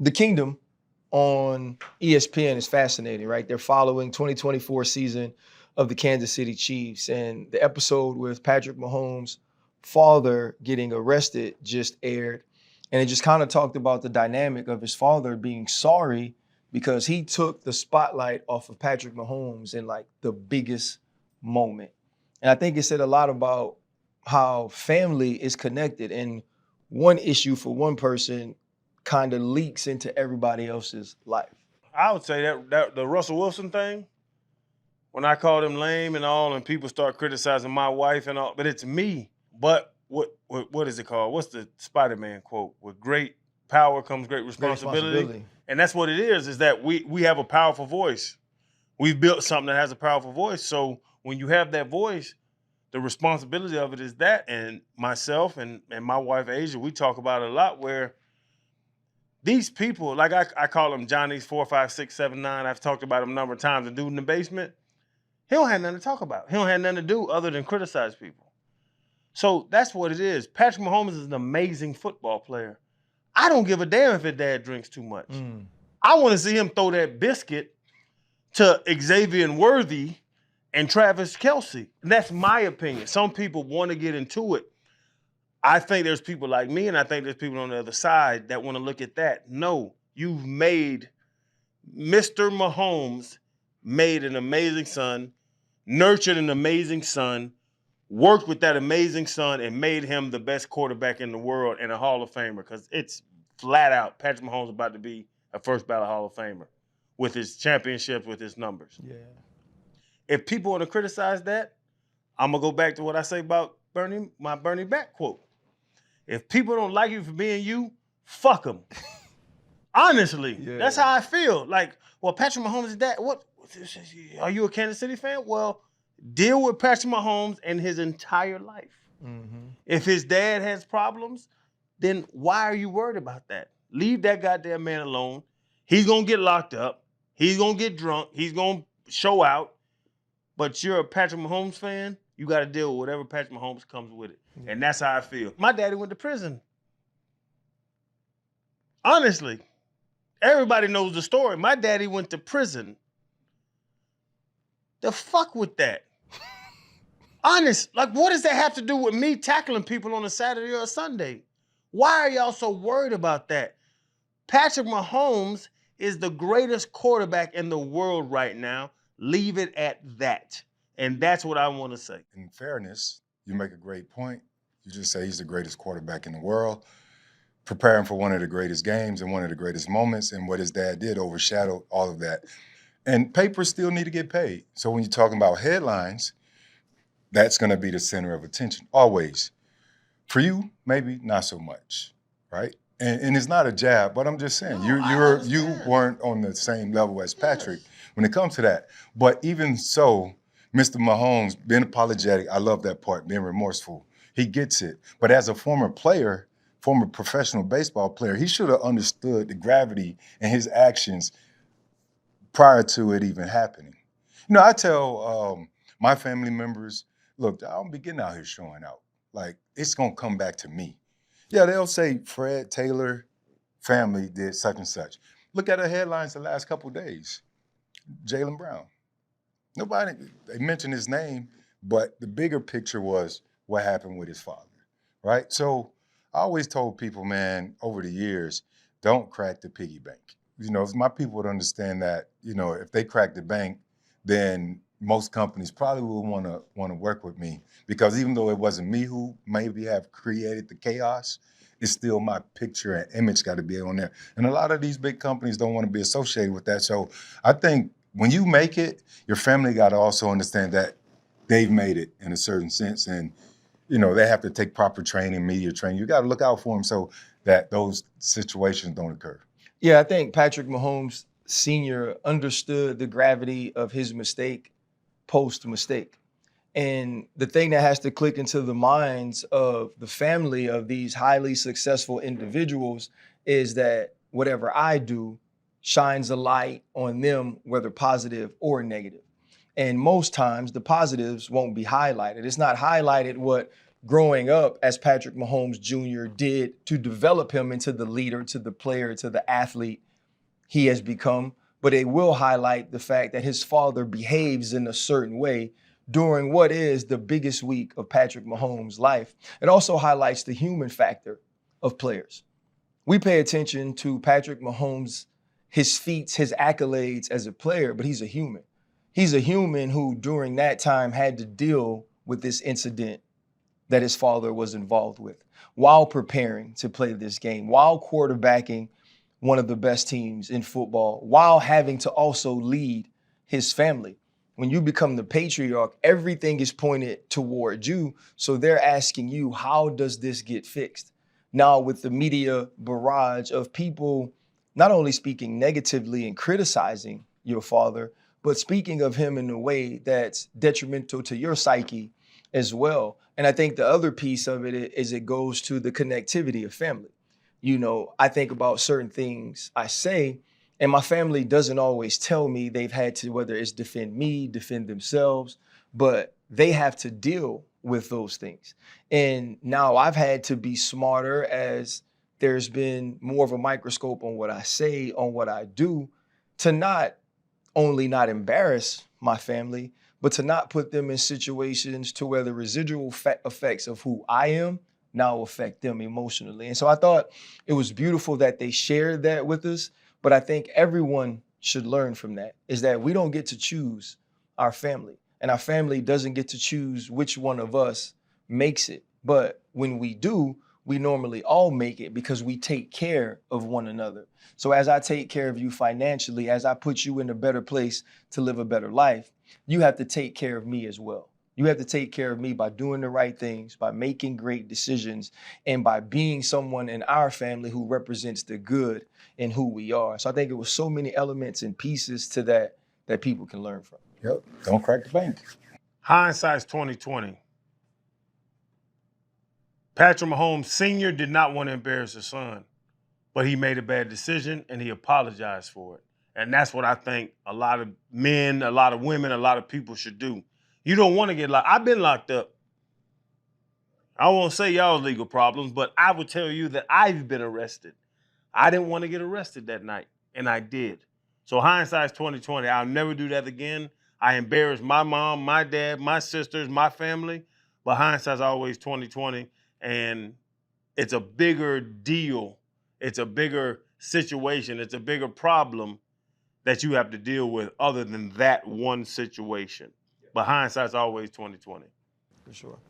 The Kingdom on ESPN is fascinating, right? They're following 2024 season of the Kansas City Chiefs, and the episode with Patrick Mahomes' father getting arrested just aired, and it just kind of talked about the dynamic of his father being sorry because he took the spotlight off of Patrick Mahomes in like the biggest moment. And I think it said a lot about how family is connected, and one issue for one person kind of leaks into everybody else's life. I would say that the Russell Wilson thing, when I called him lame and all, and people start criticizing my wife and all, but it's me. But what is it called? What's the Spider-Man quote? With great power comes great responsibility. And that's what it is that we have a powerful voice. We've built something that has a powerful voice. So when you have that voice, the responsibility of it is that. And myself and my wife, Asia, we talk about it a lot where these people, like I call them Johnny's 4, 5, 6, 7, 9. I've talked about him a number of times. The dude in the basement, he don't have nothing to talk about. He don't have nothing to do other than criticize people. So that's what it is. Patrick Mahomes is an amazing football player. I don't give a damn if his dad drinks too much. I want to see him throw that biscuit to Xavier and Worthy and Travis Kelce. And that's my opinion. Some people want to get into it. I think there's people like me, and I think there's people on the other side that want to look at that. No, you've made Mr. Mahomes made an amazing son, nurtured an amazing son, worked with that amazing son, and made him the best quarterback in the world and a Hall of Famer. Because it's flat out, Patrick Mahomes is about to be a first ballot Hall of Famer with his championships, with his numbers. Yeah. If people want to criticize that, I'm going to go back to what I say about my Bernie Mac quote. If people don't like you for being you, fuck them. Honestly, that's how I feel. Like, well, Patrick Mahomes is that. What? Are you a Kansas City fan? Well, deal with Patrick Mahomes and his entire life. If his dad has problems, then why are you worried about that? Leave that goddamn man alone. He's going to get locked up. He's going to get drunk. He's going to show out. But you're a Patrick Mahomes fan, you got to deal with whatever Patrick Mahomes comes with it. And that's how I feel. My daddy went to prison. Honestly, everybody knows the story. My daddy went to prison. The fuck with that? Honest, like what does that have to do with me tackling people on a Saturday or a Sunday? Why are y'all so worried about that? Patrick Mahomes is the greatest quarterback in the world right now. Leave it at that. And that's what I want to say. In fairness, you make a great point. You just say he's the greatest quarterback in the world, preparing for one of the greatest games and one of the greatest moments, and what his dad did overshadowed all of that. And papers still need to get paid. So when you're talking about headlines, that's going to be the center of attention, always. For you, maybe not so much, right? And it's not a jab, but I'm just saying, you weren't on the same level as Patrick when it comes to that. But even so, Mr. Mahomes, being apologetic, I love that part, being remorseful. He gets it. But as a former player, former professional baseball player, he should have understood the gravity and his actions prior to it even happening. You know, I tell my family members, look, I don't be getting out here showing out. Like, it's going to come back to me. Yeah, they'll say Fred Taylor family did such and such. Look at the headlines the last couple of days. Jaylen Brown. Nobody, they mentioned his name, but the bigger picture was what happened with his father, right? So I always told people, man, over the years, don't crack the piggy bank. You know, if my people would understand that, you know, if they crack the bank, then most companies probably will want to work with me, because even though it wasn't me who maybe have created the chaos, it's still my picture and image got to be on there. And a lot of these big companies don't want to be associated with that. So I think when you make it, your family got to also understand that they've made it in a certain sense. And, you know, they have to take proper training, media training. You got to look out for them so that those situations don't occur. Yeah, I think Patrick Mahomes Sr. understood the gravity of his mistake post-mistake. And the thing that has to click into the minds of the family of these highly successful individuals is that whatever I do shines a light on them, whether positive or negative. And most times the positives won't be highlighted. It's not highlighted what growing up as Patrick Mahomes Jr. did to develop him into the leader, to the player, to the athlete he has become. But it will highlight the fact that his father behaves in a certain way during what is the biggest week of Patrick Mahomes' life. It also highlights the human factor of players. We pay attention to Patrick Mahomes, his feats, his accolades as a player, but he's a human. He's a human who, during that time, had to deal with this incident that his father was involved with while preparing to play this game, while quarterbacking one of the best teams in football, while having to also lead his family. When you become the patriarch, everything is pointed toward you. So they're asking you, how does this get fixed? Now, with the media barrage of people not only speaking negatively and criticizing your father, but speaking of him in a way that's detrimental to your psyche as well. And I think the other piece of it is it goes to the connectivity of family. You know, I think about certain things I say, and my family doesn't always tell me they've had to, whether it's defend me, defend themselves, but they have to deal with those things. And now I've had to be smarter as there's been more of a microscope on what I say, on what I do, to not only not embarrass my family, but to not put them in situations to where the residual effects of who I am now affect them emotionally. And so I thought it was beautiful that they shared that with us, but I think everyone should learn from that, is that we don't get to choose our family, and our family doesn't get to choose which one of us makes it. But when we do, we normally all make it because we take care of one another. So as I take care of you financially, as I put you in a better place to live a better life, you have to take care of me as well. You have to take care of me by doing the right things, by making great decisions, and by being someone in our family who represents the good in who we are. So I think it was so many elements and pieces to that that people can learn from. Yep. Don't crack the bank. Hindsight's 2020. Patrick Mahomes Sr. did not want to embarrass his son, but he made a bad decision and he apologized for it. And that's what I think a lot of men, a lot of women, a lot of people should do. You don't want to get locked. I've been locked up. I won't say y'all's legal problems, but I would tell you that I've been arrested. I didn't want to get arrested that night, and I did. So hindsight's 2020. I'll never do that again. I embarrassed my mom, my dad, my sisters, my family, but hindsight's always 2020, and it's a bigger deal. It's a bigger situation. It's a bigger problem that you have to deal with other than that one situation. But hindsight's always 2020. For sure.